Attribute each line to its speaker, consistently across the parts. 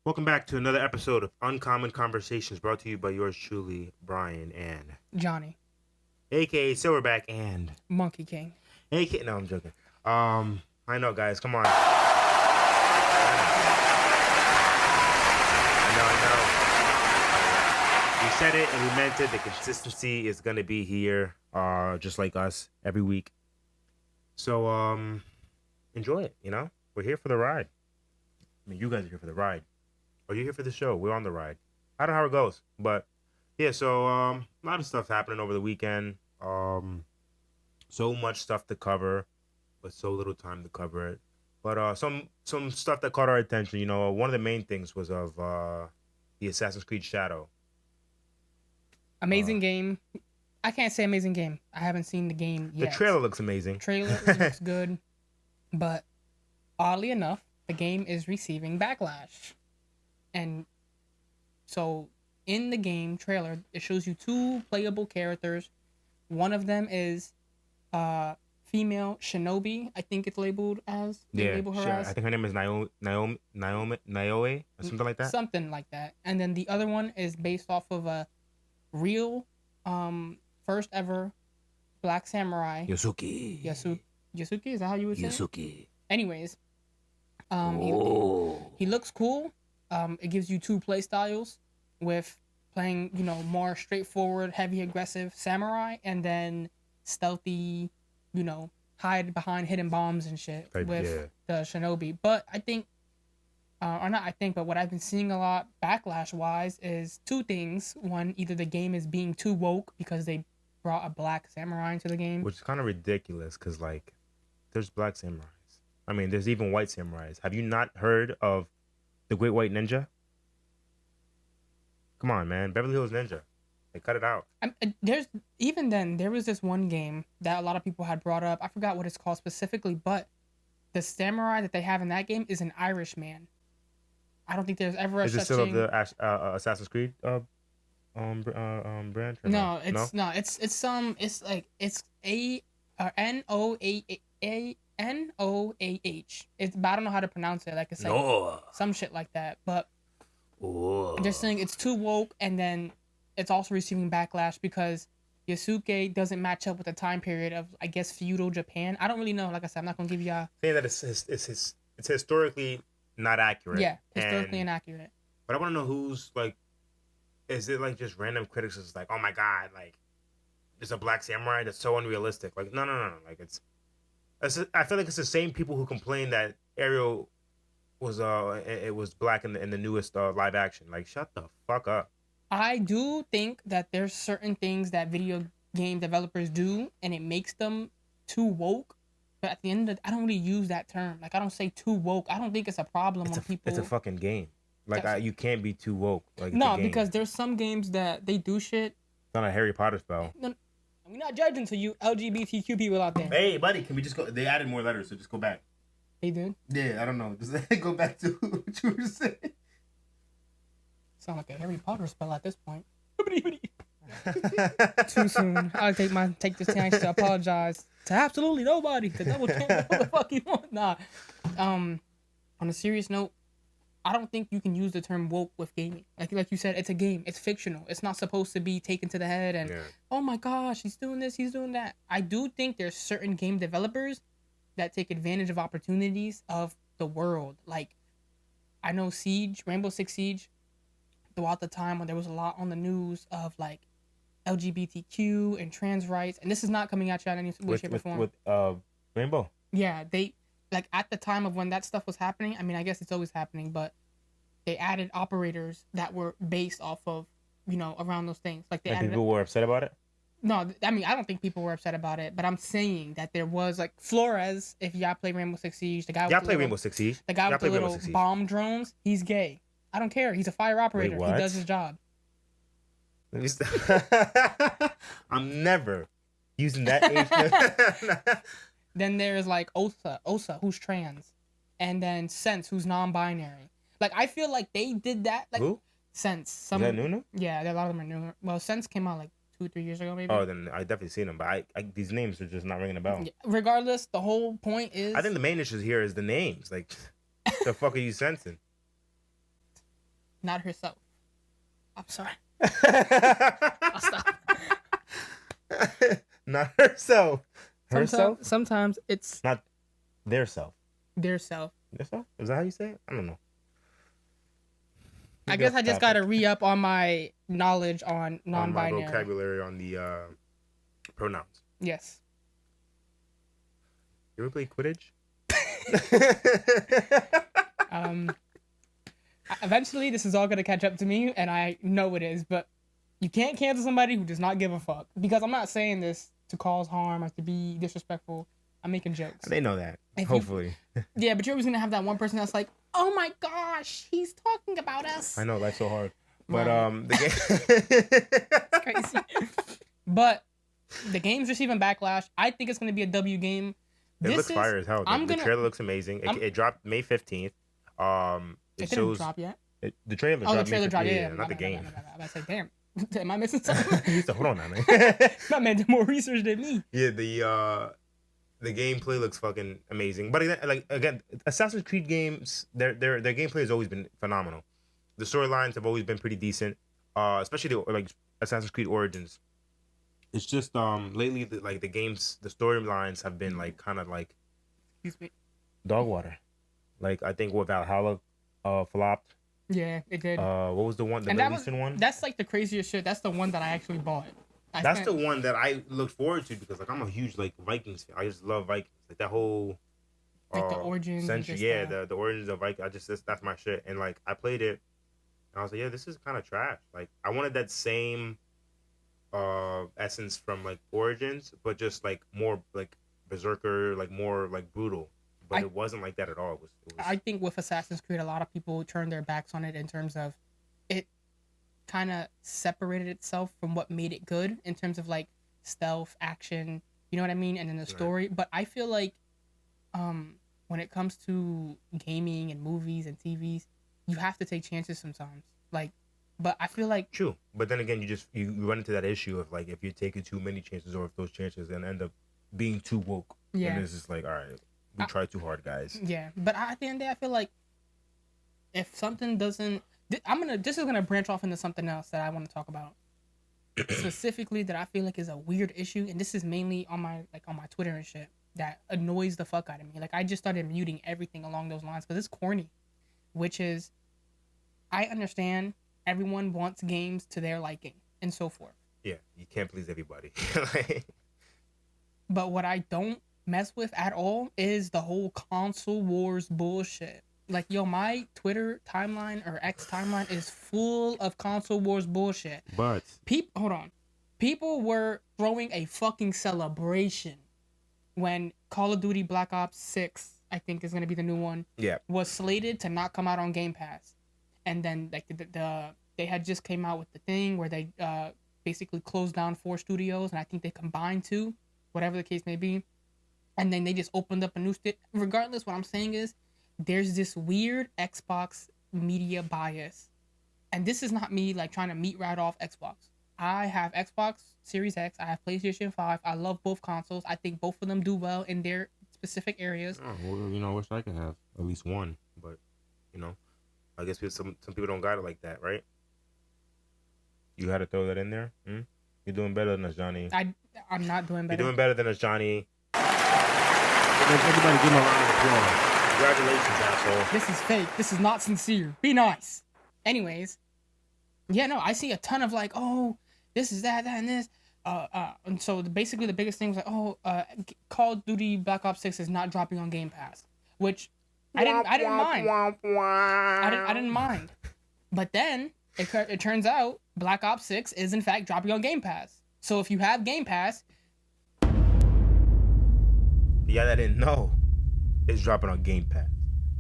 Speaker 1: Welcome back to another episode of Uncommon Conversations, brought to you by yours truly, Brian and
Speaker 2: Johnny,
Speaker 1: aka Silverback and
Speaker 2: Monkey King.
Speaker 1: aka no, I'm joking. I know, guys. Come on. I know. We said it and we meant it. The consistency is gonna be here, just like us every week. So, enjoy it. You know, we're here for the ride. I mean, you guys are here for the ride. Or you're here for the show. We're on the ride. I don't know how it goes, but yeah. So a lot of stuff happening over the weekend. So much stuff to cover, but so little time to cover it. But some stuff that caught our attention. You know, one of the main things was of the Assassin's Creed Shadow.
Speaker 2: Amazing game. I can't say amazing game. I haven't seen the game yet.
Speaker 1: The trailer looks amazing.
Speaker 2: Trailer looks good, but oddly enough, the game is receiving backlash. And so in the game trailer, it shows you two playable characters. One of them is female shinobi. I think it's labeled as. Label her as.
Speaker 1: I think her name is Naomi or something like that.
Speaker 2: Something like that. And then the other one is based off of a real first ever black samurai.
Speaker 1: Yasuke.
Speaker 2: Yasuke, is that how you would say
Speaker 1: Yasuke.
Speaker 2: it? Anyways, he looks cool. It gives you two play styles with playing, more straightforward, heavy, aggressive samurai, and then stealthy, hide behind hidden bombs and shit with the shinobi. But I think, but what I've been seeing a lot backlash-wise is two things. One, either the game is being too woke because they brought a black samurai into the game.
Speaker 1: Which is kind of ridiculous because, there's black samurais. I mean, there's even white samurais. Have you not heard of the Great White Ninja? Come on, man. Beverly Hills Ninja. They cut it out.
Speaker 2: There was this one game that a lot of people had brought up. I forgot what it's called specifically, but the samurai that they have in that game is an Irish man. I don't think there's ever
Speaker 1: Is it still of the Assassin's Creed brand?
Speaker 2: No, it's not. It's Nooah. But I don't know how to pronounce it. It's some shit like that. But they're saying it's too woke, and then it's also receiving backlash because Yasuke doesn't match up with the time period of, I guess, feudal Japan. I don't really know. Like I said, I'm not gonna give you
Speaker 1: saying that it's historically not accurate.
Speaker 2: Yeah, historically inaccurate.
Speaker 1: But I want to know who's is it just random critics is like, oh my god, there's a black samurai that's so unrealistic. No. I feel like it's the same people who complain that Ariel was it was black in the newest live action. Shut the fuck up.
Speaker 2: I do think that there's certain things that video game developers do and it makes them too woke. But at the end of it, I don't really use that term. I don't say too woke. I don't think it's a problem when people.
Speaker 1: It's a fucking game. You can't be too woke.
Speaker 2: No, because there's some games that they do shit.
Speaker 1: It's not a Harry Potter spell.
Speaker 2: No, we're not judging to you LGBTQ people out there.
Speaker 1: Hey, buddy, can we just go? They added more letters, so just go back.
Speaker 2: They did?
Speaker 1: Yeah, I don't know. Just go back to what you were saying.
Speaker 2: Sound like a Harry Potter spell at this point. Too soon. I'll take this chance to apologize to absolutely nobody. The devil can't do what the fuck he wants. Nah. On a serious note, I don't think you can use the term woke with gaming. Like you said, it's a game. It's fictional. It's not supposed to be taken to the head and, oh my gosh, he's doing this, he's doing that. I do think there's certain game developers that take advantage of opportunities of the world. I know Rainbow Six Siege, throughout the time when there was a lot on the news of, LGBTQ and trans rights, and this is not coming at you in any way, shape, or form.
Speaker 1: With Rainbow?
Speaker 2: Yeah, they... at the time of when that stuff was happening, I mean, I guess it's always happening, but they added operators that were based off of, around those things.
Speaker 1: People were upset about it?
Speaker 2: No, I mean, I don't think people were upset about it, but I'm saying that there was, Flores, if y'all play Rainbow Six Siege, the guy with
Speaker 1: Rainbow Six Siege.
Speaker 2: The guy with the little bomb drones, he's gay. I don't care. He's a fire operator.
Speaker 1: Wait,
Speaker 2: he does his job.
Speaker 1: I'm never using that age.
Speaker 2: Then there's Osa, who's trans, and then Sense, who's non-binary. I feel like they did that.
Speaker 1: Who?
Speaker 2: Sense.
Speaker 1: Is that new?
Speaker 2: Yeah, a lot of them are new. Well, Sense came out 2-3 years ago, maybe.
Speaker 1: Oh, then I definitely seen them, but I these names are just not ringing a bell.
Speaker 2: Yeah, regardless, the whole point is.
Speaker 1: I think the main issue here is the names. The fuck are you sensing?
Speaker 2: not herself. I'm sorry. I'll stop.
Speaker 1: Not herself. Herself?
Speaker 2: Sometimes it's
Speaker 1: Not their self.
Speaker 2: their self.
Speaker 1: Their self? Is that how you say it? I don't know.
Speaker 2: I guess I just gotta re-up on my knowledge on non-binary.
Speaker 1: On my vocabulary on the pronouns.
Speaker 2: Yes.
Speaker 1: You ever play Quidditch?
Speaker 2: Eventually, this is all gonna catch up to me, and I know it is. But you can't cancel somebody who does not give a fuck. Because I'm not saying this to cause harm or to be disrespectful. I'm making jokes.
Speaker 1: They know that. Hopefully.
Speaker 2: Yeah, but you're always gonna have that one person that's like, "Oh my gosh, he's talking about us."
Speaker 1: I know, life's so hard. But
Speaker 2: Right.
Speaker 1: the
Speaker 2: It's crazy. But the game's receiving backlash. I think it's gonna be a W game.
Speaker 1: It looks fire as hell. The trailer looks amazing. It dropped May 15th.
Speaker 2: It didn't drop yet.
Speaker 1: The trailer
Speaker 2: Oh,
Speaker 1: dropped.
Speaker 2: the trailer dropped. Yeah,
Speaker 1: not the game.
Speaker 2: I said, damn. Am I missing something?
Speaker 1: You said, hold on now, man.
Speaker 2: That man did more research than me.
Speaker 1: Yeah, the gameplay looks fucking amazing. But again, Assassin's Creed games, their gameplay has always been phenomenal. The storylines have always been pretty decent. Especially like Assassin's Creed Origins. It's just lately the games, the storylines have been like kind of like
Speaker 2: Excuse me.
Speaker 1: dog water. Like I think what Valhalla flopped.
Speaker 2: Yeah, it did.
Speaker 1: What was the one? The recent one?
Speaker 2: That's like the craziest shit. That's the one that I actually bought.
Speaker 1: That's the one that I look forward to because like I'm a huge like Vikings fan. I just love Vikings. Like that whole
Speaker 2: like the origins.
Speaker 1: Century, yeah, the origins of Vikings. That's my shit. And like I played it, and I was like, yeah, this is kind of trash. Like I wanted that same essence from like Origins, but just like more like Berserker, like more like brutal. But it wasn't like that at all. It was
Speaker 2: I think with Assassin's Creed, a lot of people turned their backs on it in terms of it kind of separated itself from what made it good in terms of like stealth, action, you know what I mean? And then the story. Right. But I feel like when it comes to gaming and movies and TVs, you have to take chances sometimes. Like, but I feel like...
Speaker 1: True. But then again, you run into that issue of like if you're taking too many chances or if those chances then end up being too woke.
Speaker 2: Yeah.
Speaker 1: And it's just like, all right. We try too hard, guys.
Speaker 2: Yeah, but at the end of the day, I feel like if something doesn't, this is gonna branch off into something else that I want to talk about specifically that I feel like is a weird issue, and this is mainly on my Twitter and shit that annoys the fuck out of me. Like I just started muting everything along those lines because it's corny, which is, I understand everyone wants games to their liking and so forth.
Speaker 1: Yeah, you can't please everybody.
Speaker 2: But what I don't mess with at all is the whole console wars bullshit. Like, yo, my Twitter timeline or X timeline is full of console wars bullshit.
Speaker 1: But
Speaker 2: hold on. People were throwing a fucking celebration when Call of Duty Black Ops 6, I think is going to be the new one, was slated to not come out on Game Pass. And then like they had just came out with the thing where they basically closed down 4 studios, and I think they combined 2, whatever the case may be. And then they just opened up a new regardless, what I'm saying is there's this weird Xbox media bias. And this is not me like trying to meat right off Xbox. I have Xbox Series X. I have PlayStation 5. I love both consoles. I think both of them do well in their specific areas.
Speaker 1: Oh, well, I wish I could have at least one. But, I guess some people don't got it like that, right? You had to throw that in there? You're doing better than us, Johnny.
Speaker 2: I'm not doing better.
Speaker 1: You're doing better than us, Johnny. Everybody give him a round of applause. Congratulations, asshole.
Speaker 2: This is fake. This is not sincere. Be nice. Anyways, yeah, no, I see a ton of like, oh, this is that, and this. And so basically the biggest thing was like, Call of Duty Black Ops 6 is not dropping on Game Pass, which I didn't mind. I didn't mind. But then it turns out Black Ops 6 is in fact dropping on Game Pass. So if you have Game Pass,
Speaker 1: yeah, I didn't know it's dropping on Game Pass.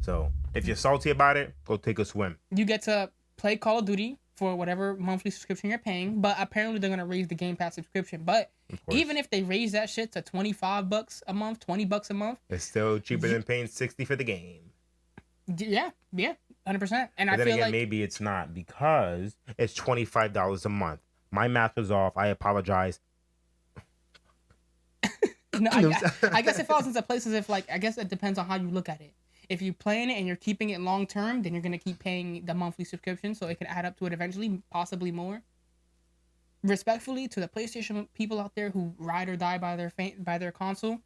Speaker 1: So if you're salty about it, go take a swim.
Speaker 2: You get to play Call of Duty for whatever monthly subscription you're paying, but apparently they're gonna raise the Game Pass subscription. But even if they raise that shit to $25 a month, $20 a month,
Speaker 1: it's still cheaper than paying $60 for the game.
Speaker 2: Yeah, 100%. And
Speaker 1: but
Speaker 2: I
Speaker 1: then
Speaker 2: feel
Speaker 1: again,
Speaker 2: like
Speaker 1: maybe it's not because it's $25 a month. My math was off. I apologize.
Speaker 2: No, I guess it falls into places if like I guess it depends on how you look at it. If you plan it and you're keeping it long term, then you're gonna keep paying the monthly subscription, so it could add up to it eventually, possibly more. Respectfully to the PlayStation people out there who ride or die by their console,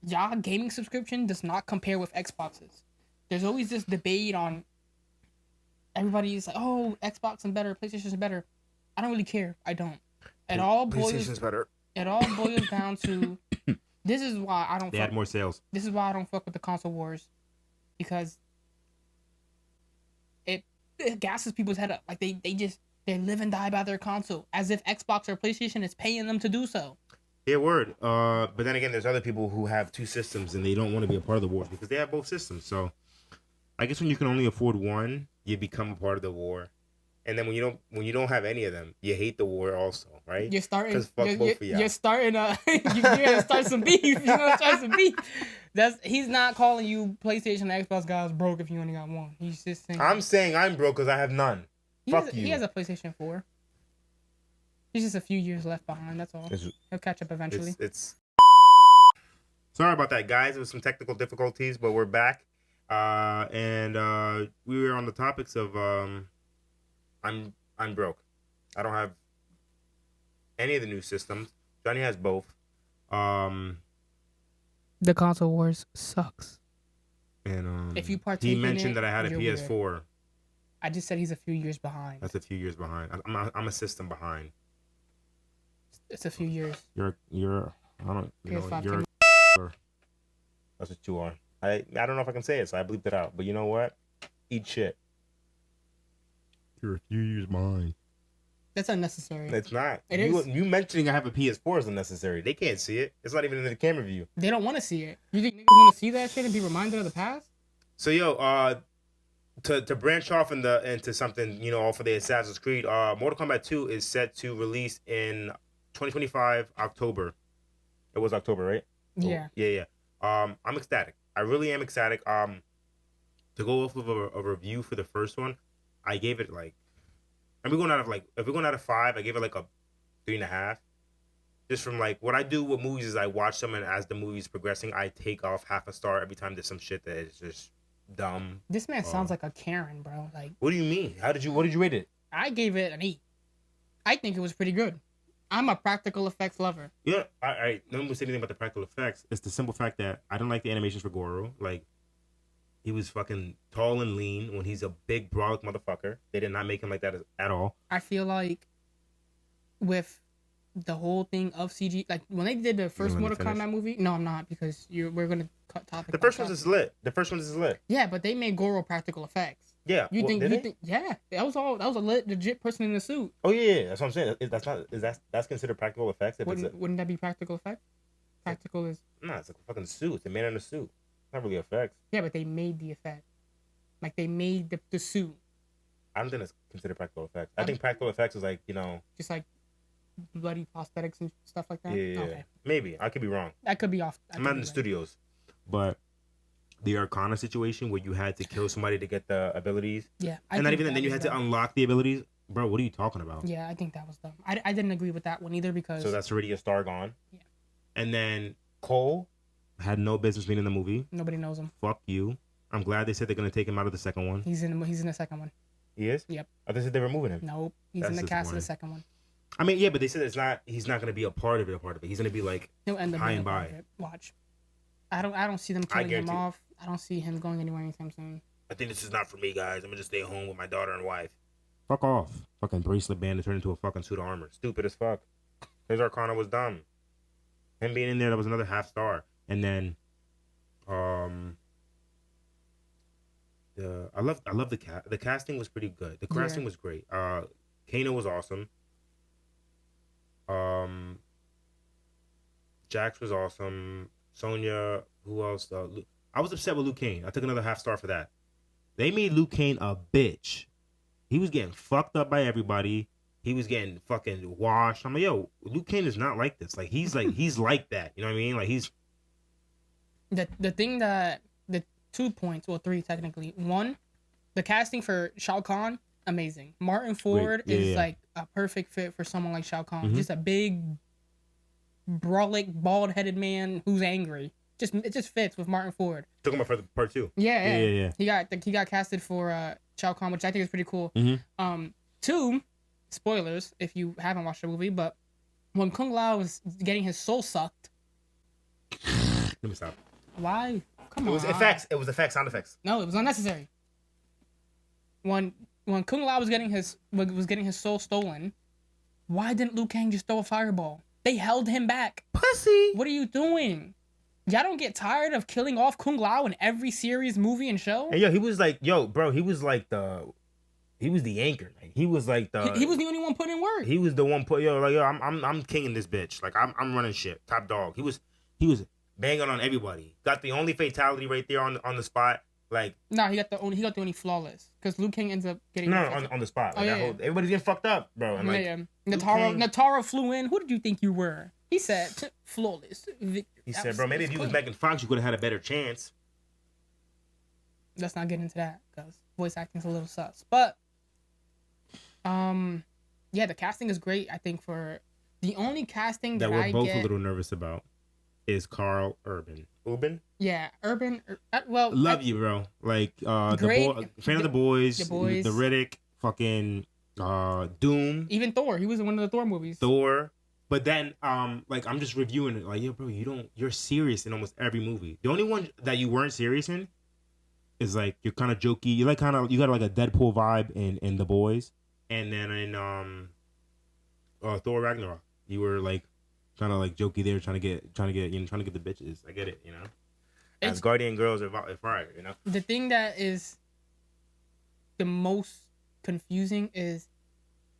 Speaker 2: y'all gaming subscription does not compare with Xboxes. There's always this debate on everybody's like, oh, Xbox is better, PlayStation is better. I don't really care. I don't.
Speaker 1: PlayStation's better.
Speaker 2: It all boils down to this is why I don't.
Speaker 1: They had more sales.
Speaker 2: This is why I don't fuck with the console wars, because it gasses people's head up. Like they live and die by their console, as if Xbox or PlayStation is paying them to do so.
Speaker 1: Yeah, word. But then again, there's other people who have two systems and they don't want to be a part of the wars because they have both systems. So I guess when you can only afford one, you become a part of the war. And then when you don't have any of them, you hate the war also, right?
Speaker 2: You're starting.
Speaker 1: You're
Speaker 2: starting. You're gonna start some beef. You're gonna start some beef. He's not calling you PlayStation and Xbox guys broke if you only got one. He's just saying.
Speaker 1: I'm saying I'm broke because I have none. Fuck you.
Speaker 2: He has a PlayStation 4. He's just a few years left behind. That's all. He'll catch up eventually.
Speaker 1: It's sorry about that, guys. There was some technical difficulties, but we're back. And we were on the topics of I'm broke. I don't have any of the new systems. Johnny has both.
Speaker 2: The console wars sucks.
Speaker 1: And
Speaker 2: if you partake
Speaker 1: he mentioned
Speaker 2: in it,
Speaker 1: that I had a PS4.
Speaker 2: Weird. I just said he's a few years behind.
Speaker 1: That's a few years behind. I'm a system behind.
Speaker 2: It's a few years.
Speaker 1: You're I don't know. You're that's what you are. I don't know if I can say it, so I bleeped it out. But you know what? Eat shit. You're a few years behind.
Speaker 2: That's unnecessary.
Speaker 1: It's not.
Speaker 2: It is.
Speaker 1: You mentioning I have a PS4 is unnecessary. They can't see it. It's not even in the camera view.
Speaker 2: They don't want to see it. You think niggas want to see that shit and be reminded of the past?
Speaker 1: So to branch off into something, all for the Assassin's Creed, Mortal Kombat 2 is set to release in 2025 October. It was October, right?
Speaker 2: Yeah.
Speaker 1: Yeah. I'm ecstatic. I really am ecstatic. To go off of a review for the first one, I gave it if we're going out of 5, I gave it like a 3.5. Just from what I do with movies is I watch them, and as the movie's progressing, I take off half a star every time there's some shit that is just dumb.
Speaker 2: This man sounds like a Karen, bro.
Speaker 1: What do you mean? What did you rate it?
Speaker 2: I gave it an 8. I think it was pretty good. I'm a practical effects lover.
Speaker 1: Yeah, I don't say anything about the practical effects. It's the simple fact that I don't like the animations for Goro. He was fucking tall and lean when he's a big, brolic motherfucker. They did not make him like that at all.
Speaker 2: I feel like with the whole thing of CG, when they did the first Mortal Kombat movie. No, I'm not, because we're gonna cut topic.
Speaker 1: The first one is lit.
Speaker 2: Yeah, but they made Goro practical effects.
Speaker 1: Yeah.
Speaker 2: You think? Yeah, that was a legit person in the suit.
Speaker 1: Oh yeah, that's what I'm saying. That's considered practical effects?
Speaker 2: Wouldn't that be practical effect? Practical is.
Speaker 1: Nah, it's a fucking suit. It's a man in a suit. Not really effects.
Speaker 2: Yeah, but they made the effect. They made the suit.
Speaker 1: I don't think it's considered practical effects. I think practical effects is
Speaker 2: just bloody prosthetics and stuff like that.
Speaker 1: Yeah. Okay. Maybe I could be wrong.
Speaker 2: That could be off.
Speaker 1: I'm not in the studios, but the Arcana situation where you had to kill somebody to get the abilities.
Speaker 2: Yeah,
Speaker 1: and not even then you had to unlock the abilities. Bro, what are you talking about?
Speaker 2: Yeah, I think that was dumb. I didn't agree with that one either, because.
Speaker 1: So that's already a star gone.
Speaker 2: Yeah.
Speaker 1: And then Cole had no business being in the movie.
Speaker 2: Nobody knows him.
Speaker 1: Fuck you. I'm glad they said they're gonna take him out of the second one.
Speaker 2: He's in the second one.
Speaker 1: He is?
Speaker 2: Yep.
Speaker 1: I thought they said they were moving him.
Speaker 2: Nope. He's in the cast of the second one.
Speaker 1: I mean, yeah, but they said he's not gonna be a part of it. He's gonna be
Speaker 2: he'll end up
Speaker 1: high and by.
Speaker 2: Watch. I don't see them killing him off. I don't see him going anywhere anytime soon.
Speaker 1: I think this is not for me, guys. I'm gonna just stay home with my daughter and wife. Fuck off. Fucking bracelet band to turn into a fucking suit of armor. Stupid as fuck. His Arcana was dumb. Him being in there, that was another half star. And then I love the casting was pretty good. The casting was great. Kano was awesome. Jax was awesome. Sonya, who else? I was upset with Liu Kang. I took another half star for that. They made Liu Kang a bitch. He was getting fucked up by everybody. He was getting fucking washed. I'm like, yo, Liu Kang is not like this. He's like that. You know what I mean? He's
Speaker 2: the thing that the 2 points, well 3 technically. One, the casting for Shao Kahn, amazing. Martin Ford is a perfect fit for someone like Shao Kahn. Mm-hmm. Just a big, brolic, bald-headed man who's angry. it just fits with Martin Ford.
Speaker 1: Talking about for the part 2.
Speaker 2: Yeah. He got casted for Shao Kahn, which I think is pretty cool.
Speaker 1: Mm-hmm.
Speaker 2: 2, spoilers if you haven't watched the movie, but when Kung Lao was getting his soul sucked.
Speaker 1: Let me stop.
Speaker 2: Why? Come on.
Speaker 1: It was effects. It was effects, sound effects.
Speaker 2: No, it was unnecessary. When Kung Lao was getting his soul stolen, why didn't Liu Kang just throw a fireball? They held him back.
Speaker 1: Pussy.
Speaker 2: What are you doing? Y'all don't get tired of killing off Kung Lao in every series, movie, and show?
Speaker 1: And he was like, bro, he was the anchor. Like, he was like
Speaker 2: he was the only one putting in work.
Speaker 1: He was the one I'm king in this bitch. Like I'm running shit. Top dog. He was banging on everybody. Got the only fatality right there on the spot. Like
Speaker 2: he got the only flawless because Liu Kang ends up getting
Speaker 1: on the spot. Like, everybody's getting fucked up, bro. And
Speaker 2: Nataro flew in. Who did you think you were? He said flawless victory.
Speaker 1: He said, bro, maybe if you was Megan Fox, you could have had a better chance.
Speaker 2: Let's not get into that because voice acting's a little sus. But the casting is great. I think for the only casting that
Speaker 1: we're both a little nervous about is Karl Urban.
Speaker 2: Yeah, Urban.
Speaker 1: Love you, bro. Like fan of the boys, the Riddick, fucking Doom,
Speaker 2: even Thor. He was in one of the Thor movies.
Speaker 1: But then like I'm just reviewing it. Like, yo, bro, you're serious in almost every movie. The only one that you weren't serious in is like you're kind of jokey. You got like a Deadpool vibe in the boys, and then in Thor Ragnarok, you were like kind of like jokey there, trying to get the bitches. I get it, As Guardian girls are fire,
Speaker 2: The thing that is the most confusing is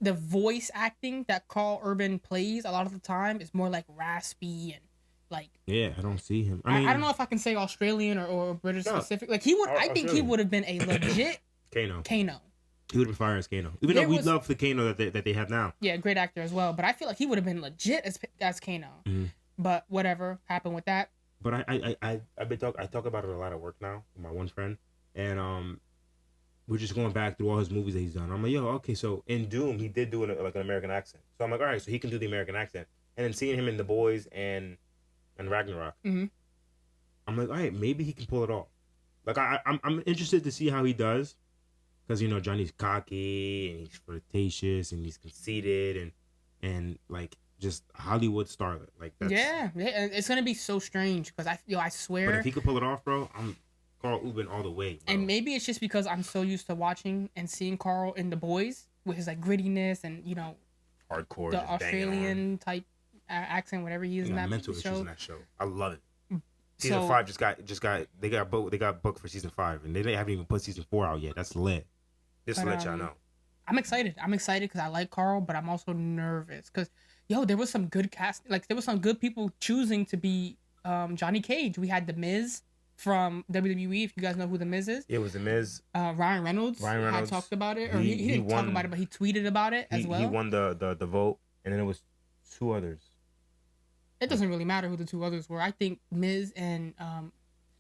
Speaker 2: the voice acting that Karl Urban plays a lot of the time is more like raspy and like.
Speaker 1: Yeah, I don't see him.
Speaker 2: I don't know if I can say Australian or British specific. Like he would, I think he would have been a legit
Speaker 1: Kano. He would have been fire as Kano, even though we love the Kano that they have now.
Speaker 2: Yeah, great actor as well. But I feel like he would have been legit as Kano.
Speaker 1: Mm-hmm.
Speaker 2: But whatever happened with that.
Speaker 1: But I talk about it a lot at work now with my one friend, and we're just going back through all his movies that he's done. I'm like, yo, okay, so in Doom he did do an American accent, so I'm like, all right, so he can do the American accent, and then seeing him in The Boys and Ragnarok,
Speaker 2: mm-hmm.
Speaker 1: I'm like, all right, maybe he can pull it off. Like I'm interested to see how he does, because Johnny's cocky and he's flirtatious and he's conceited and like just Hollywood starlet. Like that's,
Speaker 2: yeah, it's gonna be so strange because I swear.
Speaker 1: But if he could pull it off, bro, I'm Karl Urban all the way. Bro.
Speaker 2: And maybe it's just because I'm so used to watching and seeing Karl in The Boys with his like grittiness and
Speaker 1: hardcore,
Speaker 2: the Australian type accent, whatever he is in that
Speaker 1: mental
Speaker 2: show.
Speaker 1: issues in that show. I love it. Season 5 they got booked for season 5 and they haven't even put season 4 out yet. That's lit. Just to let y'all know.
Speaker 2: I'm excited because I like Karl, but I'm also nervous because there was some good cast. Like there was some good people choosing to be Johnny Cage. We had The Miz from WWE. If you guys know who The Miz is,
Speaker 1: it was The Miz.
Speaker 2: Ryan Reynolds had talked about it, or he didn't talk about it, but he tweeted about it as well.
Speaker 1: He won the vote, and then it was 2 others.
Speaker 2: It doesn't really matter who the 2 others were. I think Miz and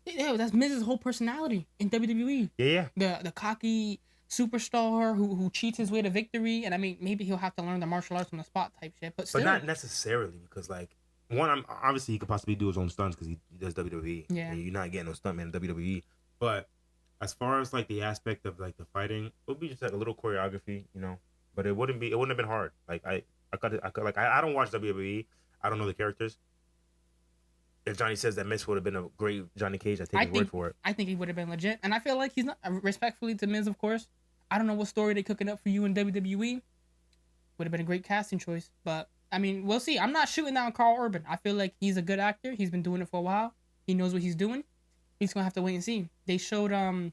Speaker 2: that's Miz's whole personality in WWE.
Speaker 1: Yeah.
Speaker 2: The cocky superstar who cheats his way to victory, and I mean maybe he'll have to learn the martial arts on the spot type shit, but still.
Speaker 1: But not necessarily, because like obviously he could possibly do his own stunts because he does WWE.
Speaker 2: Yeah,
Speaker 1: and you're not getting no stuntman in WWE. But as far as like the aspect of like the fighting, it would be just like a little choreography, But it wouldn't have been hard. Like I don't watch WWE. I don't know the characters. If Johnny says that Miz would have been a great Johnny Cage, I take his word for it.
Speaker 2: I think he would have been legit, and I feel like he's not. Respectfully to Miz, of course. I don't know what story they're cooking up for you in WWE. Would have been a great casting choice, but I mean, we'll see. I'm not shooting down Karl Urban. I feel like he's a good actor. He's been doing it for a while. He knows what he's doing. He's gonna have to wait and see. They showed I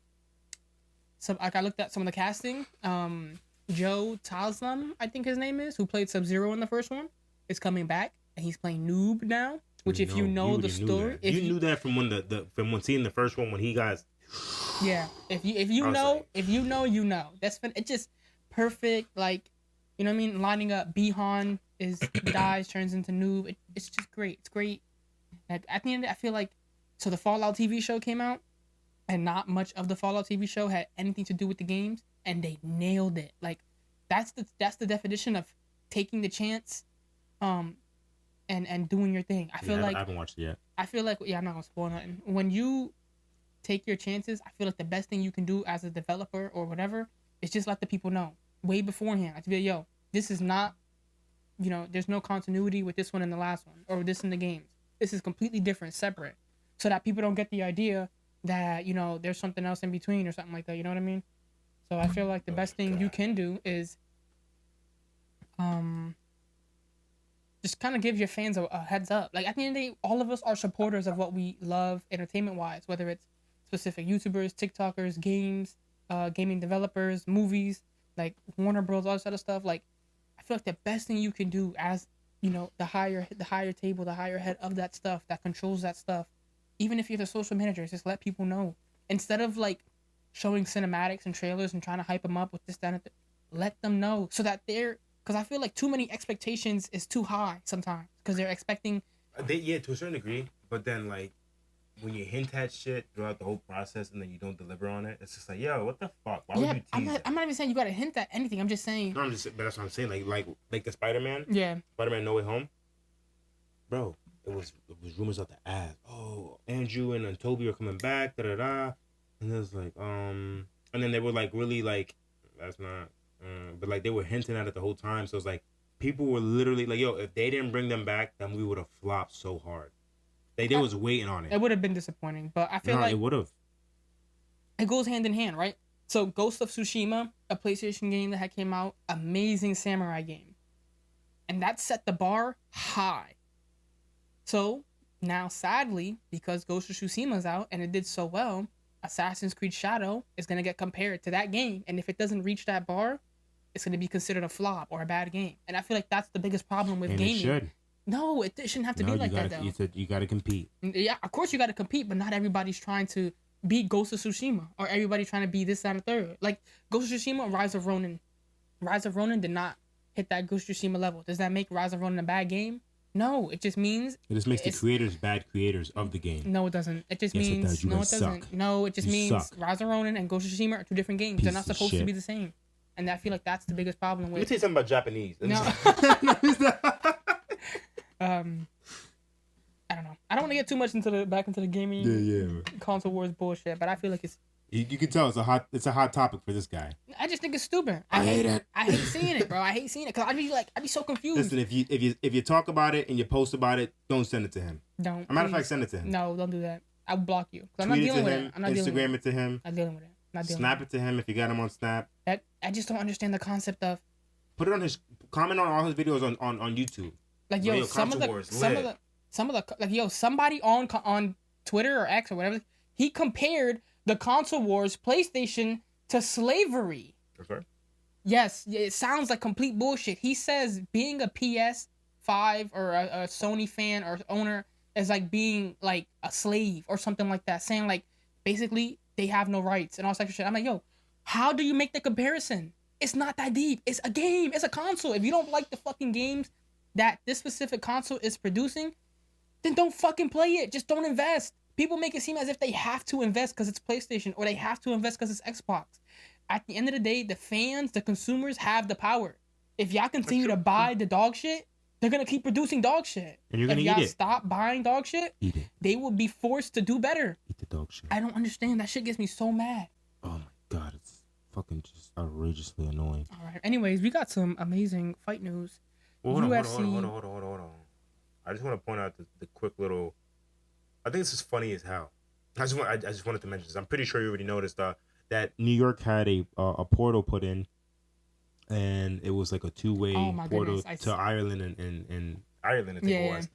Speaker 2: looked at some of the casting. Joe Taslim, I think his name is, who played Sub-Zero in the first one, is coming back, and he's playing Noob now. Which, if you know the story,
Speaker 1: if you knew that from when seeing the first one when he got.
Speaker 2: Yeah, if you know, you know. That's it's just perfect. Like, you know what I mean? Lining up, Bihan dies, turns into Noob. It's just great. It's great. Like, at the end, I feel like the Fallout TV show came out, and not much of the Fallout TV show had anything to do with the games, and they nailed it. Like, that's the definition of taking the chance, and doing your thing. I feel like
Speaker 1: I haven't watched it yet.
Speaker 2: I feel like I'm not gonna spoil nothing. When you take your chances, I feel like the best thing you can do as a developer or whatever is just let the people know way beforehand. Like, be like, yo, this is not, there's no continuity with this one and the last one, or this in the games. This is completely different, separate, so that people don't get the idea that there's something else in between or something like that. You know what I mean? So I feel like the best thing you can do is, just kind of give your fans a heads up. Like, at the end of the day, all of us are supporters of what we love entertainment wise, whether it's specific YouTubers, TikTokers, games, gaming developers, movies, like Warner Bros, all that sort of stuff. Like, I feel like the best thing you can do as the higher table, the higher head of that stuff that controls that stuff, even if you're the social manager, just let people know instead of like showing cinematics and trailers and trying to hype them up with this, that, and let them know so that because I feel like too many expectations is too high sometimes because they're expecting.
Speaker 1: Yeah, to a certain degree, but then like when you hint at shit throughout the whole process and then you don't deliver on it, it's just like, yo, what the fuck? Why would you tease
Speaker 2: I'm not even saying you gotta hint at anything. I'm just saying.
Speaker 1: No, but that's what I'm saying. Like the Spider-Man.
Speaker 2: Yeah.
Speaker 1: Spider-Man No Way Home. Bro, it was rumors out the ass. Oh, Andrew and Toby are coming back. Da da da. And it was like, and then they were like really like, that's not. But like they were hinting at it the whole time. So it's like people were literally like, yo, if they didn't bring them back, then we would have flopped so hard. They was waiting on it.
Speaker 2: It would have been disappointing, but I feel like
Speaker 1: it would have.
Speaker 2: It goes hand in hand, right? So Ghost of Tsushima, a PlayStation game that had came out, amazing samurai game, and that set the bar high. So now, sadly, because Ghost of Tsushima's out and it did so well, Assassin's Creed Shadow is gonna get compared to that game, and if it doesn't reach that bar, it's going to be considered a flop or a bad game. And I feel like that's the biggest problem with gaming. It should. No, it shouldn't have to be like that, though.
Speaker 1: You said you got to compete.
Speaker 2: Yeah, of course you got to compete, but not everybody's trying to beat Ghost of Tsushima or everybody trying to be this, that, and third. Like, Ghost of Tsushima, Rise of Ronin. Rise of Ronin did not hit that Ghost of Tsushima level. Does that make Rise of Ronin a bad game? No, it just means...
Speaker 1: It just makes the creators bad creators of the game.
Speaker 2: No, it doesn't. It just means... It does. No, it doesn't. Suck. No, it just means suck. Rise of Ronin and Ghost of Tsushima are two different games. They're not supposed to be the same. And I feel like that's the biggest problem with...
Speaker 1: Let me tell you something about Japanese.
Speaker 2: No. I don't know. I don't want to get too much back into the gaming console wars bullshit, but I feel like it's...
Speaker 1: You can tell it's a hot topic for this guy.
Speaker 2: I just think it's stupid.
Speaker 1: I hate it.
Speaker 2: I hate seeing it, bro. I hate seeing it because I'd be so confused.
Speaker 1: Listen, if you talk about it and you post about it, don't send it to him.
Speaker 2: Don't.
Speaker 1: As a matter of fact, send it to him.
Speaker 2: No, don't do that. I'll block you. I'm not dealing with it. I'm not dealing with it.
Speaker 1: Instagram it to him.
Speaker 2: I'm not dealing with it.
Speaker 1: Snap it to him if you got him on Snap.
Speaker 2: I just don't understand the concept of...
Speaker 1: Put it on comment on all his videos on YouTube.
Speaker 2: Like, yo, somebody on Twitter or X or whatever, he compared the console wars PlayStation to slavery.
Speaker 1: That's right.
Speaker 2: Yes, it sounds like complete bullshit. He says being a PS5 or a Sony fan or owner is like being like a slave or something like that, saying like basically they have no rights and all such shit. I'm like, yo, how do you make the comparison? It's not that deep. It's a game. It's a console. If you don't like the fucking games that this specific console is producing, then don't fucking play it. Just don't invest. People make it seem as if they have to invest because it's PlayStation or they have to invest because it's Xbox. At the end of the day, the fans, the consumers have the power. If y'all continue to buy the dog shit, they're going to keep producing dog shit.
Speaker 1: And you're going to
Speaker 2: eat
Speaker 1: it. If
Speaker 2: y'all stop buying dog shit,
Speaker 1: eat it.
Speaker 2: They will be forced to do better.
Speaker 1: Eat the dog shit.
Speaker 2: I don't understand. That shit gets me so mad.
Speaker 1: Oh my God. It's fucking just outrageously annoying.
Speaker 2: All right. Anyways, we got some amazing fight news.
Speaker 1: Well, hold on. I just want to point out the quick little... I think this is funny as hell. I just wanted to mention this. I'm pretty sure you already noticed that New York had a portal put in, and it was like a two-way portal to Ireland and Ireland. I think it was.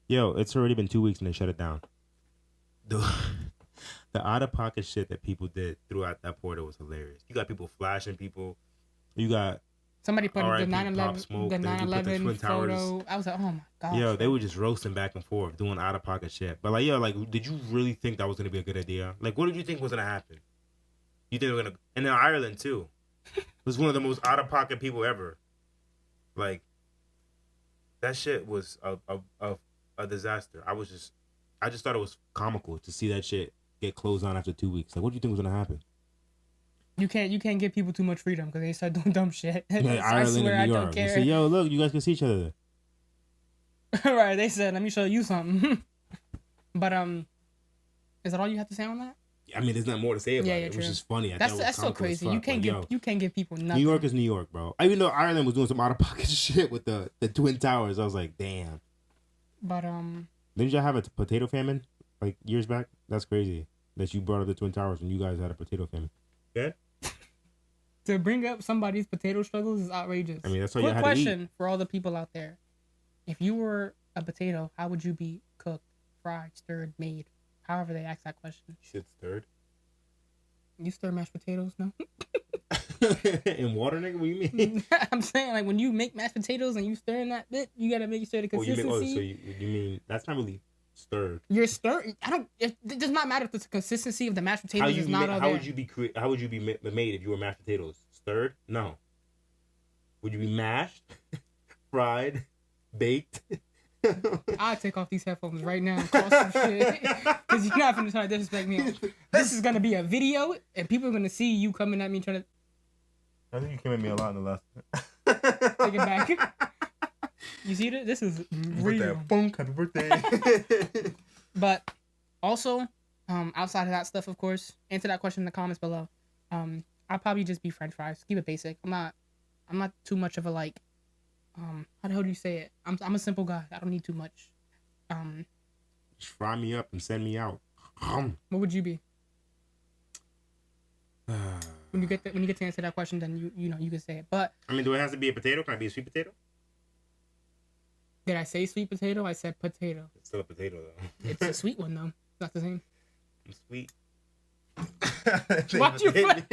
Speaker 1: Yo, it's already been 2 weeks and they shut it down. The out-of-pocket shit that people did throughout that portal was hilarious. You got people flashing people. You got
Speaker 2: somebody put the 9/11 photo. I was like, oh my God.
Speaker 1: Yo, they were just roasting back and forth, doing out-of-pocket shit. But like, yo, like, did you really think that was gonna be a good idea? Like, what did you think was gonna happen? You think they were gonna? And in Ireland too, it was one of the most out-of-pocket people ever. Like, that shit was a disaster. I just thought it was comical to see that shit get closed on after 2 weeks. Like, what do you think was gonna happen?
Speaker 2: You can't give people too much freedom because they start doing dumb shit.
Speaker 1: Yeah, Ireland and New York. They say, yo, look, you guys can see each other.
Speaker 2: Right? They said, "Let me show you something." But is that all you have to say on that?
Speaker 1: I mean, there's not more to say about it. It
Speaker 2: true.
Speaker 1: was just funny.
Speaker 2: That's so crazy. You can't give people nothing.
Speaker 1: New York is New York, bro. Even though Ireland was doing some out of pocket shit with the Twin Towers, I was like, damn.
Speaker 2: But
Speaker 1: didn't y'all have a potato famine like years back? That's crazy that you brought up the Twin Towers when you guys had a potato famine. Yeah.
Speaker 2: To bring up somebody's potato struggles is outrageous.
Speaker 1: I mean, that's all you
Speaker 2: Quick
Speaker 1: had
Speaker 2: question
Speaker 1: to eat.
Speaker 2: for all the people out there: if you were a potato, how would you be cooked, fried, stirred, made? However they ask that question.
Speaker 1: You said stirred.
Speaker 2: You stir mashed potatoes, no?
Speaker 1: In water, nigga? What do you mean?
Speaker 2: I'm saying, like, when you make mashed potatoes and you stir in that bit, you gotta make sure the consistency.
Speaker 1: So you mean that's not really stirred?
Speaker 2: You're stirring. It does not matter if the consistency of the mashed potatoes is not all there.
Speaker 1: How would you be made if you were mashed potatoes? Stirred? No. Would you be mashed, fried, baked?
Speaker 2: I'll take off these headphones right now and call some shit. Because you're not finna try to disrespect me. This is gonna be a video, and people are gonna see you coming at me trying to.
Speaker 1: I think you came at me a lot in the last.
Speaker 2: Take it back. You see that? This is real.
Speaker 1: Happy birthday.
Speaker 2: But also, outside of that stuff, of course, answer that question in the comments below. I'll probably just be French fries. Keep it basic. I'm not too much of a like. How the hell do you say it? I'm a simple guy. I don't need too much.
Speaker 1: Just fry me up and send me out.
Speaker 2: What would you be? When you get to answer that question, then you know you can say it. But
Speaker 1: I mean, do it have to be a potato? Can I be a sweet potato?
Speaker 2: Did I say sweet potato? I said potato.
Speaker 1: It's still a potato though.
Speaker 2: It's a sweet one though. It's not the same.
Speaker 1: I'm sweet.
Speaker 2: Watch your foot,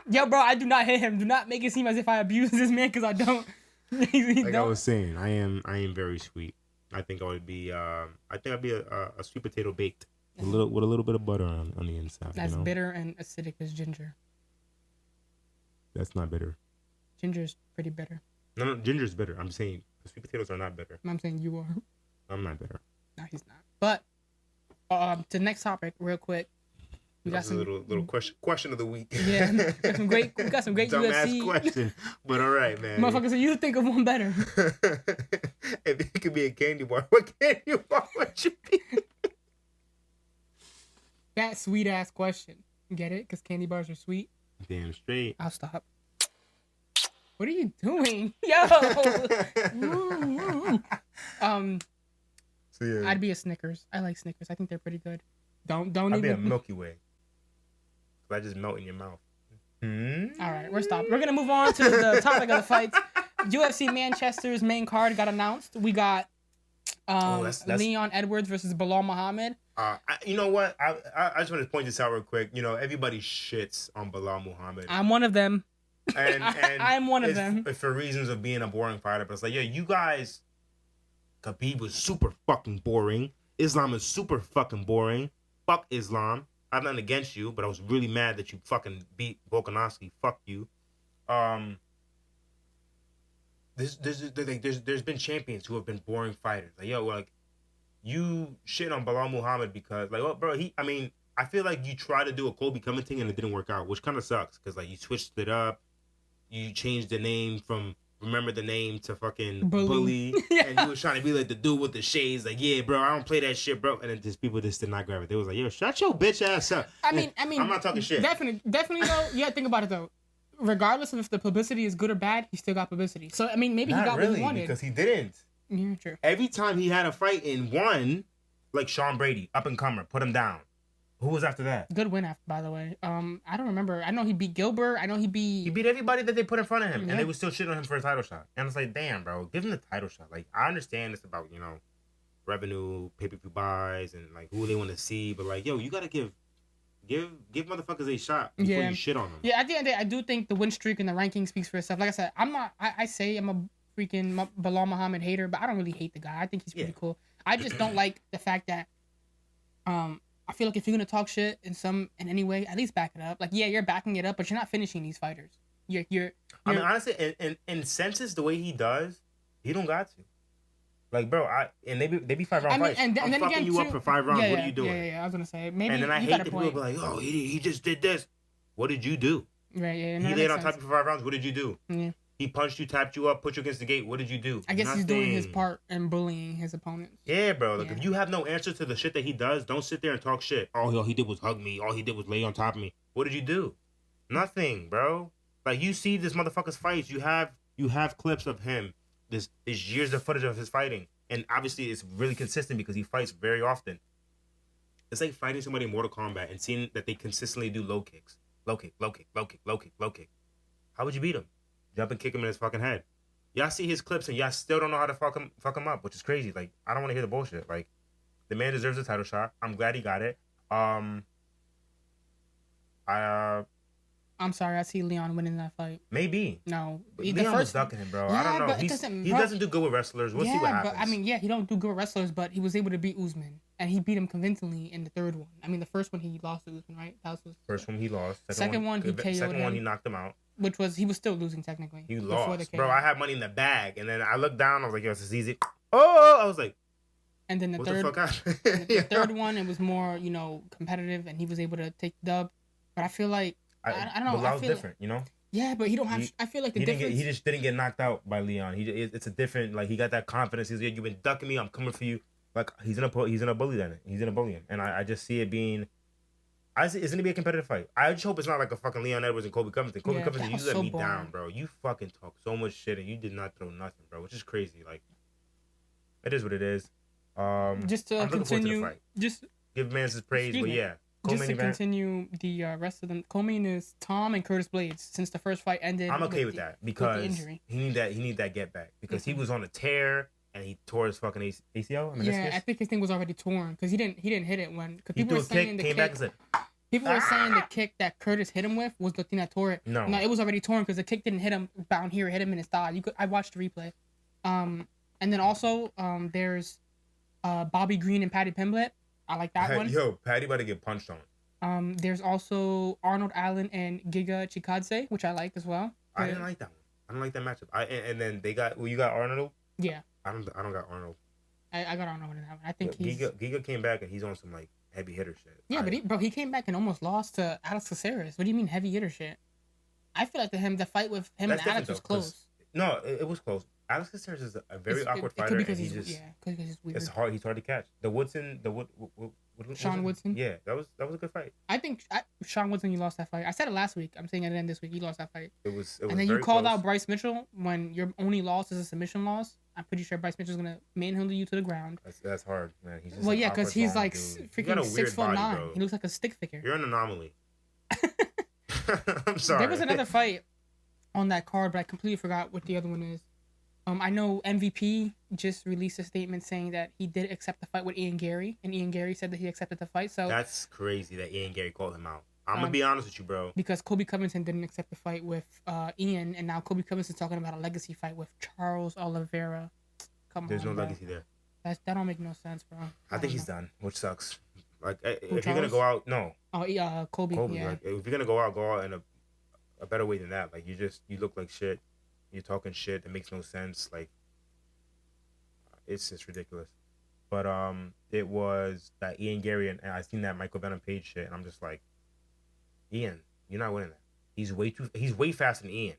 Speaker 2: yo, bro. I do not hit him. Do not make it seem as if I abuse this man because I don't.
Speaker 1: I was saying, I am very sweet. I think I would be. I think I'd be a sweet potato baked with a little bit of butter on the inside.
Speaker 2: That's bitter and acidic as ginger.
Speaker 1: That's not bitter.
Speaker 2: Ginger's pretty bitter.
Speaker 1: No, ginger's bitter. I'm saying sweet potatoes are not bitter.
Speaker 2: I'm saying you are.
Speaker 1: I'm not bitter.
Speaker 2: No, he's not. But to the next topic, real quick.
Speaker 1: We got some little question of the week.
Speaker 2: Yeah, we got some great
Speaker 1: dumbass
Speaker 2: UFC
Speaker 1: question, but all right, man.
Speaker 2: Motherfucker, so you think of one better.
Speaker 1: If it could be a candy bar, what candy bar would you be?
Speaker 2: That sweet ass question. Get it? Because candy bars are sweet.
Speaker 1: Damn straight.
Speaker 2: I'll stop. What are you doing, yo?
Speaker 1: So yeah,
Speaker 2: I'd be a Snickers. I like Snickers. I think they're pretty good. Don't
Speaker 1: I'd
Speaker 2: even
Speaker 1: be a Milky Way. I just melt in your mouth.
Speaker 2: All right, we're stopped. We're gonna move on to the topic of the fights. UFC Manchester's main card got announced. We got that's... Leon Edwards versus Bilal Muhammad.
Speaker 1: You know what? I just want to point this out real quick. You know, everybody shits on Bilal Muhammad.
Speaker 2: I'm one of them.
Speaker 1: And
Speaker 2: I'm one of them.
Speaker 1: For reasons of being a boring fighter. But it's like, yeah, you guys, Khabib was super fucking boring. Islam is super fucking boring. Fuck Islam. I have nothing against you, but I was really mad that you fucking beat Volkanovski. Fuck you. There's been champions who have been boring fighters. Like, yo, like, you shit on Bilal Muhammad because, like, oh, bro, I feel like you tried to do a Colby Covington and it didn't work out, which kind of sucks because, like, you switched it up. You changed the name from Remember the Name to fucking Bully. Yeah. And you was trying to be like the dude with the shades. Like, yeah, bro, I don't play that shit, bro. And then just people just did not grab it. They was like, yo, shut your bitch ass up.
Speaker 2: I mean,
Speaker 1: I'm not talking shit.
Speaker 2: Definitely though. Yeah, think about it though. Regardless of if the publicity is good or bad, he still got publicity. So I mean, maybe
Speaker 1: not
Speaker 2: he got
Speaker 1: really,
Speaker 2: what he wanted.
Speaker 1: Because he didn't.
Speaker 2: Yeah, true.
Speaker 1: Every time he had a fight and won, like Sean Brady, up and comer, put him down. Who was after that?
Speaker 2: Good win after, by the way. I don't remember. I know he beat Gilbert. I know he beat
Speaker 1: everybody that they put in front of him, and they would still shit on him for a title shot. And it's like, damn, bro, give him the title shot. Like, I understand it's about, you know, revenue, pay-per-view buys, and like who they want to see, but like, yo, you gotta give motherfuckers a shot before you shit on them.
Speaker 2: Yeah, at the end of the day, I do think the win streak and the ranking speaks for itself. Like I said, I say I'm a freaking Bilal Muhammad hater, but I don't really hate the guy. I think he's pretty cool. I just don't like the fact that I feel like if you're gonna talk shit in any way, at least back it up. Like, yeah, you're backing it up, but you're not finishing these fighters. You're
Speaker 1: I mean, honestly, in senses, the way he does, he don't got to. Like, bro, they be 5-round fights. And I'm fucking again, you up for 5 rounds. What are you doing?
Speaker 2: Yeah. I was gonna say maybe.
Speaker 1: And then I hate that people be like, oh, he just did this. What did you do?
Speaker 2: Right. Yeah.
Speaker 1: He laid on top of you for 5 rounds. What did you do?
Speaker 2: Yeah.
Speaker 1: He punched you, tapped you up, put you against the gate. What did you do?
Speaker 2: I guess
Speaker 1: Nothing.
Speaker 2: he's doing his part and bullying his opponents.
Speaker 1: Yeah, bro. Like,
Speaker 2: Yeah.
Speaker 1: if you have no answer to the shit that he does, don't sit there and talk shit. All he did was hug me. All he did was lay on top of me. What did you do? Nothing, bro. Like, you see this motherfucker's fights. You have clips of him. There's years of footage of his fighting. And obviously, it's really consistent because he fights very often. It's like fighting somebody in Mortal Kombat and seeing that they consistently do low kicks. Low kick, low kick, low kick, low kick, low kick. How would you beat him? Jump and kick him in his fucking head. Y'all see his clips and y'all still don't know how to fuck him up, which is crazy. Like, I don't want to hear the bullshit. Like, the man deserves a title shot. I'm glad he got it.
Speaker 2: I'm sorry, I see Leon winning that fight.
Speaker 1: Maybe.
Speaker 2: No,
Speaker 1: Leon was ducking him, bro.
Speaker 2: Yeah,
Speaker 1: I don't know.
Speaker 2: but
Speaker 1: He doesn't do good with wrestlers. We'll see what happens.
Speaker 2: But I mean, yeah, he don't do good with wrestlers, but he was able to beat Usman, and he beat him convincingly in the third one. I mean, the first one he lost to Usman, right? That was his
Speaker 1: first one he lost.
Speaker 2: Second one he KO'd
Speaker 1: Second
Speaker 2: him,
Speaker 1: one he knocked him out.
Speaker 2: Which was he was still losing technically.
Speaker 1: He
Speaker 2: before
Speaker 1: lost,
Speaker 2: the
Speaker 1: bro. I had money in the bag, and then I looked down. I was like, "Yo, this is easy." Oh, I was like,
Speaker 2: and then the
Speaker 1: what
Speaker 2: third,
Speaker 1: the fuck
Speaker 2: the third one, it was more competitive, and he was able to take the dub. But I feel like I don't know.
Speaker 1: Bilal's different,
Speaker 2: Yeah, but he don't have. I feel like the difference.
Speaker 1: He just didn't get knocked out by Leon. It's a different, like, he got that confidence. He's like, "You've been ducking me. I'm coming for you." Like, he's in a bully then. He's in a bullying, and I just see it being. It's gonna be a competitive fight. I just hope it's not like a fucking Leon Edwards and Kobe Covington. Kobe Covington, you let me down, bro. You fucking talk so much shit and you did not throw nothing, bro. Which is crazy. Like, it is what it is.
Speaker 2: Just to continue, just
Speaker 1: give Mans his praise, but yeah.
Speaker 2: Just to continue the rest of them, co-main is Tom and Curtis Blades. Since the first fight ended,
Speaker 1: I'm okay with that because he need that get back because he was on a tear and he tore his fucking ACL.
Speaker 2: Yeah, I think his thing was already torn because he didn't hit it when
Speaker 1: people were saying
Speaker 2: people were saying the kick that Curtis hit him with was the thing that tore it. No, it was already torn because the kick didn't hit him down here. It hit him in his thigh. I watched the replay. And then also there's Bobby Green and Patty Pimblett. I like that one.
Speaker 1: Yo, Patty about to get punched on.
Speaker 2: There's also Arnold Allen and Giga Chikadze, which I liked as well.
Speaker 1: I didn't like that one. I don't like that matchup. And then they got you got Arnold.
Speaker 2: Yeah.
Speaker 1: I don't got Arnold.
Speaker 2: I got Arnold in that one. I think
Speaker 1: Giga came back and he's on some like heavy hitter shit.
Speaker 2: Yeah, but he came back and almost lost to Alex Caceres. What do you mean heavy hitter shit? I feel like the fight with him and Alex was close.
Speaker 1: No, it was close. Alex Caceres is a very awkward fighter.
Speaker 2: Because he's weird.
Speaker 1: It's hard. He's hard to catch.
Speaker 2: Sean Woodson.
Speaker 1: Yeah, that was a good fight.
Speaker 2: I think Sean Woodson, you lost that fight. I said it last week. I'm saying it again this week. You lost that fight.
Speaker 1: It was.
Speaker 2: And then you called out Bryce Mitchell when your only loss is a submission loss. I'm pretty sure Bryce Mitchell's gonna manhandle you to the ground.
Speaker 1: That's hard, man.
Speaker 2: Because he's like freaking 6'9". He looks like a stick figure.
Speaker 1: You're an anomaly. I'm sorry.
Speaker 2: There was another fight on that card, but I completely forgot what the other one is. I know MVP just released a statement saying that he did accept the fight with Ian Gary, and Ian Gary said that he accepted the fight. So
Speaker 1: that's crazy that Ian Gary called him out. I'm gonna be honest with you, bro.
Speaker 2: Because Kobe Covington didn't accept the fight with Ian, and now Kobe Covington's talking about a legacy fight with Charles Oliveira.
Speaker 1: There's no legacy there.
Speaker 2: That don't make no sense, bro.
Speaker 1: I think he's done, which sucks. Like, if you're gonna go out, no.
Speaker 2: Oh yeah, Kobe. Yeah.
Speaker 1: Like, if you're gonna go out in a better way than that. Like, you look like shit. You're talking shit that makes no sense. Like, it's just ridiculous. But it was that Ian Gary and I seen that Michael Venom Page shit, and I'm just like, Ian, you're not winning that. He's way faster than Ian.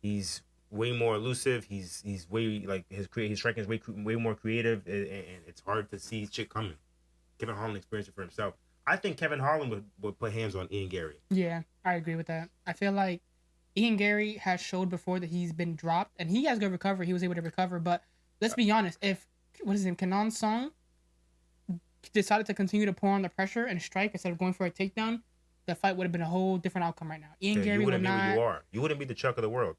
Speaker 1: He's way more elusive. He's way like his striking is way more creative, and it's hard to see shit coming. Kevin Holland experienced it for himself. I think Kevin Holland would put hands on Ian Gary. Yeah,
Speaker 2: I agree with that. I feel like Ian Gary has showed before that he's been dropped, and he has good recovery. He was able to recover, but let's be honest. If Kenan Song decided to continue to pour on the pressure and strike instead of going for a takedown, the fight would have been a whole different outcome right now. Ian Gary would not.
Speaker 1: Be what you are. You wouldn't be the Chuck of the world.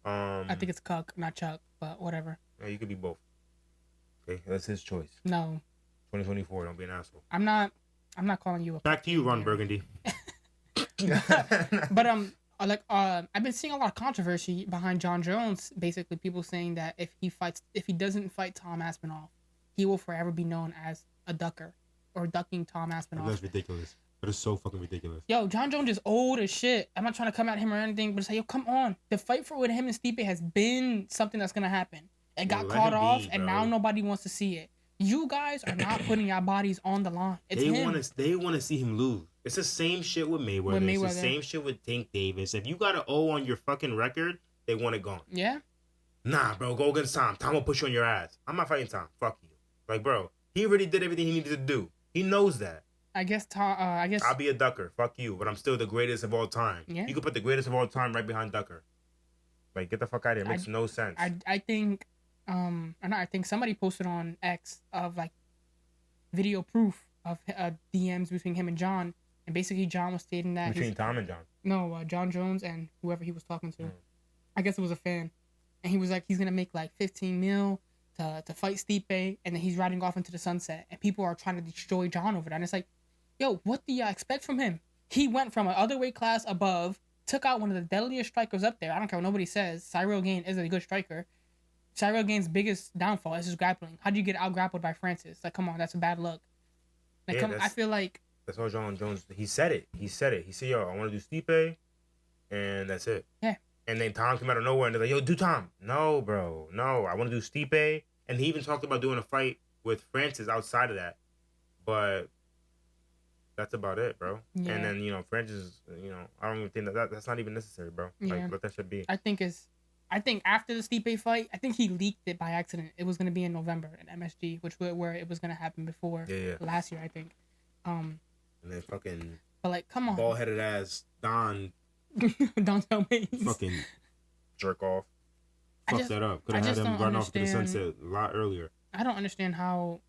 Speaker 2: I think it's Cuck, not Chuck, but whatever.
Speaker 1: Yeah, you could be both. Okay, that's his choice.
Speaker 2: No.
Speaker 1: 2024. Don't be an asshole.
Speaker 2: I'm not calling you a.
Speaker 1: Back to you, Ron Burgundy.
Speaker 2: But I've been seeing a lot of controversy behind John Jones. Basically, people saying that if he doesn't fight Tom Aspinall, he will forever be known as a ducker or ducking Tom Aspinall.
Speaker 1: That's ridiculous. That is so fucking ridiculous.
Speaker 2: Yo, John Jones is old as shit. I'm not trying to come at him or anything, but it's like, yo, come on. The fight with him and Stipe has been something that's gonna happen. It got caught off, and now nobody wants to see it. You guys are not putting your bodies on the line. They
Speaker 1: want to see him lose. It's the same shit with Mayweather. It's the same shit with Tank Davis. If you got an O on your fucking record, they want it gone.
Speaker 2: Yeah.
Speaker 1: Nah, bro, go against Tom. Tom will push you on your ass. I'm not fighting Tom. Fuck you. Like, bro, he already did everything he needed to do. He knows that.
Speaker 2: I guess
Speaker 1: I'll be a Ducker. Fuck you. But I'm still the greatest of all time.
Speaker 2: Yeah.
Speaker 1: You could put the greatest of all time right behind Ducker. Like, get the fuck out of here. It makes no sense.
Speaker 2: I think I think somebody posted on X of like video proof of DMs between him and John, and basically John was stating that
Speaker 1: between Tom and John.
Speaker 2: No, John Jones and whoever he was talking to. I guess it was a fan, and he was like, he's gonna make like 15 mil to fight Stipe, and then he's riding off into the sunset, and people are trying to destroy John over that. And it's like, yo, what do y'all expect from him? He went from a other weight class above, took out one of the deadliest strikers up there. I don't care what nobody says. Cyril Gane is a good striker. Cyril Gane's biggest downfall is his grappling. How do you get out grappled by Francis? Like, come on, that's a bad luck. Like, I feel like
Speaker 1: that's all John Jones. He said it. He said, yo, I want to do Stipe, and that's it.
Speaker 2: Yeah.
Speaker 1: And then Tom came out of nowhere, and they're like, yo, do Tom. No, bro. No, I want to do Stipe. And he even talked about doing a fight with Francis outside of that. But that's about it, bro. Yeah. And then, Francis, I don't even think that's not even necessary, bro. Yeah. Like, let that shit be.
Speaker 2: I think after the Stipe fight, I think he leaked it by accident. It was going to be in November at MSG, where it was going to happen before last year, I think.
Speaker 1: And then fucking...
Speaker 2: But, like, come on.
Speaker 1: Bald-headed ass Don
Speaker 2: Talmaze.
Speaker 1: Fucking jerk off. Fuck that up. Could have had him run off to the sunset a lot earlier.
Speaker 2: I don't understand how...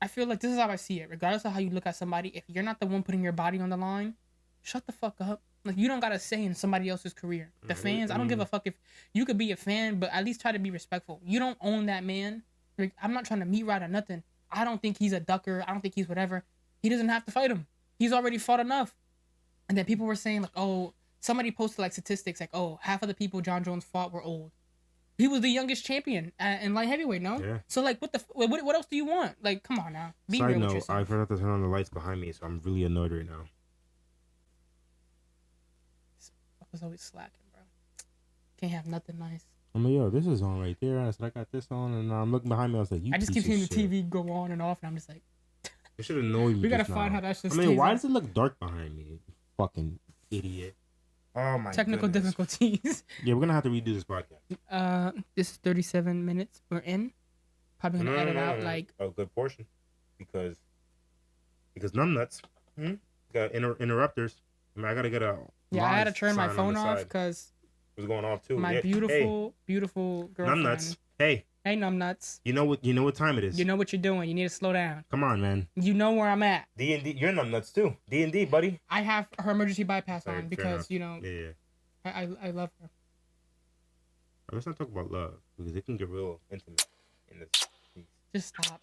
Speaker 2: I feel like this is how I see it. Regardless of how you look at somebody, if you're not the one putting your body on the line, shut the fuck up. Like, you don't got to say in somebody else's career. The fans, I don't give a fuck if... You could be a fan, but at least try to be respectful. You don't own that man. I'm not trying to meat ride or nothing. I don't think he's a Ducker. I don't think he's whatever. He doesn't have to fight him. He's already fought enough. And then people were saying, like, oh... Somebody posted, like, statistics, like, oh, half of the people John Jones fought were old. He was the youngest champion in light heavyweight, no? Yeah. So, like, what else do you want? Like, come on now. Be real with yourself.
Speaker 1: I forgot to turn on the lights behind me, so I'm really annoyed right now.
Speaker 2: I was always slacking, bro. Can't have nothing nice.
Speaker 1: I mean, yo, this is on right there. I said I got this on, and I'm looking behind me. I was like,
Speaker 2: I just keep seeing the TV go on and off, and I'm just like...
Speaker 1: It should annoy me.
Speaker 2: We gotta find how that shit stays.
Speaker 1: I mean, why does it look dark behind me? You fucking idiot. Oh my
Speaker 2: Technical difficulties.
Speaker 1: Yeah, we're gonna have to redo this podcast.
Speaker 2: This is 37 minutes. We're in. Probably gonna edit out like
Speaker 1: a good portion, because numbnuts got interrupters. I mean, I gotta get a.
Speaker 2: Yeah, I had to turn my phone off because
Speaker 1: it was going off too.
Speaker 2: My beautiful girlfriend.
Speaker 1: Numbnuts. Hey,
Speaker 2: numbnuts.
Speaker 1: You know what time it is.
Speaker 2: You know what you're doing. You need to slow down.
Speaker 1: Come on, man.
Speaker 2: You know where I'm at.
Speaker 1: D&D. You're numbnuts too. D&D, buddy.
Speaker 2: I have her emergency bypass on because I love her.
Speaker 1: Let's not talk about love because it can get real intimate in this.
Speaker 2: Just stop.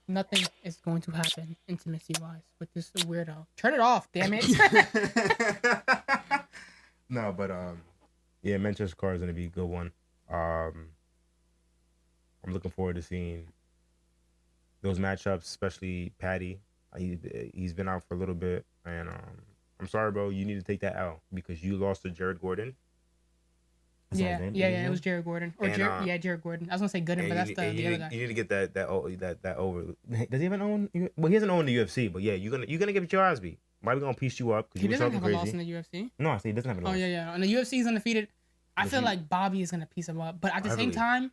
Speaker 2: Nothing is going to happen intimacy-wise with this weirdo. Turn it off, damn it.
Speaker 1: No, but Manchester Car is gonna be a good one. I'm looking forward to seeing those matchups, especially Patty. He's been out for a little bit, and I'm sorry, bro. You need to take that out because you lost to Jared Gordon.
Speaker 2: Yeah, it was Jared Gordon. Jared Gordon. I was gonna say Gooden, but that's the other guy.
Speaker 1: You need to get that over. Does he even own? Well, he doesn't own the UFC, but yeah, you're gonna get your eyes beat. Why we gonna piece you up?
Speaker 2: He doesn't have a loss in the UFC.
Speaker 1: No, I say he doesn't have a loss.
Speaker 2: Oh yeah. And the UFC is undefeated. I feel like Bobby is gonna piece him up, but at the same time,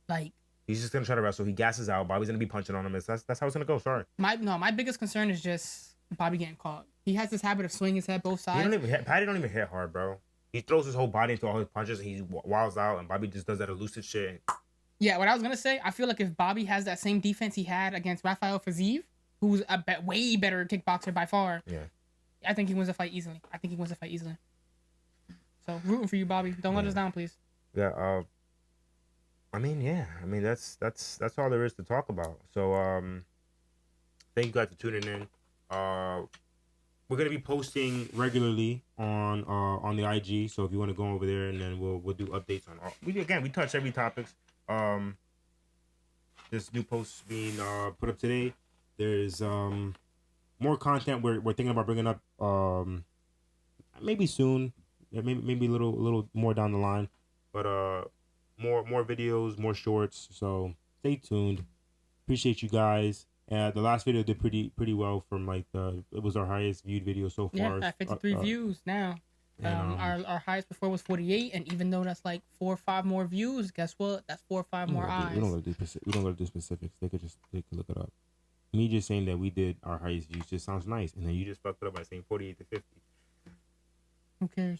Speaker 2: like
Speaker 1: he's just gonna try to wrestle. He gasses out. Bobby's gonna be punching on him. That's how it's gonna go. Sorry.
Speaker 2: My biggest concern is just Bobby getting caught. He has this habit of swinging his head both sides.
Speaker 1: Patty don't even hit hard, bro. He throws his whole body into all his punches, and he wilds out, and Bobby just does that elusive shit.
Speaker 2: Yeah, what I was gonna say, I feel like if Bobby has that same defense he had against Rafael Fiziev, who's a way better kickboxer by far, I think he wins the fight easily. So rooting for you, Bobby. Don't let us down, please.
Speaker 1: Yeah. That's all there is to talk about. So thank you guys for tuning in. We're gonna be posting regularly on the IG. So if you want to go over there, and then we'll do updates on all. We touch every topics. This new post being put up today. There's more content we're thinking about bringing up maybe soon. Yeah, maybe a little more down the line, but more videos, more shorts. So stay tuned. Appreciate you guys. The last video did pretty well from it was our highest viewed video so far.
Speaker 2: Yeah, 53 views now. Our highest before was 48, and even though that's like 4 or 5 more views, guess what? That's 4 or 5 more eyes.
Speaker 1: We don't go to do specifics. They could look it up. Me just saying that we did our highest views just sounds nice, and then you just fucked it up by saying 48 to 50.
Speaker 2: Who cares?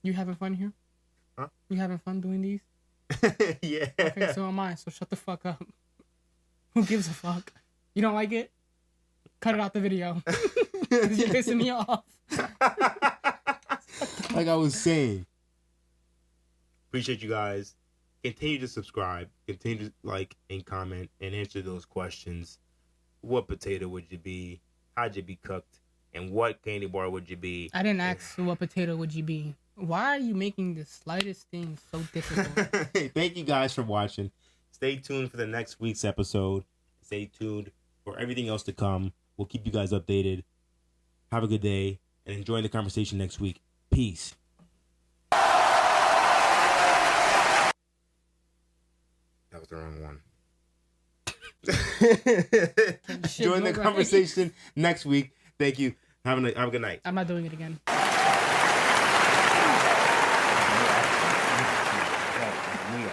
Speaker 2: You having fun here?
Speaker 1: Huh?
Speaker 2: You having fun doing these?
Speaker 1: Yeah.
Speaker 2: Okay, so am I. So shut the fuck up. Who gives a fuck? You don't like it? Cut it out the video. Because you're pissing me off.
Speaker 1: Like I was saying. Appreciate you guys. Continue to subscribe. Continue to like and comment and answer those questions. What potato would you be? How'd you be cooked? And what candy bar would you be?
Speaker 2: I didn't ask what potato would you be. Why are you making the slightest thing so difficult?
Speaker 1: Thank you guys for watching. Stay tuned for the next week's episode. Stay tuned for everything else to come. We'll keep you guys updated. Have a good day and enjoy the conversation next week. Peace. That was the wrong one. Join the conversation next week. Thank you. Have a good night.
Speaker 2: I'm not doing it again.
Speaker 3: Yeah.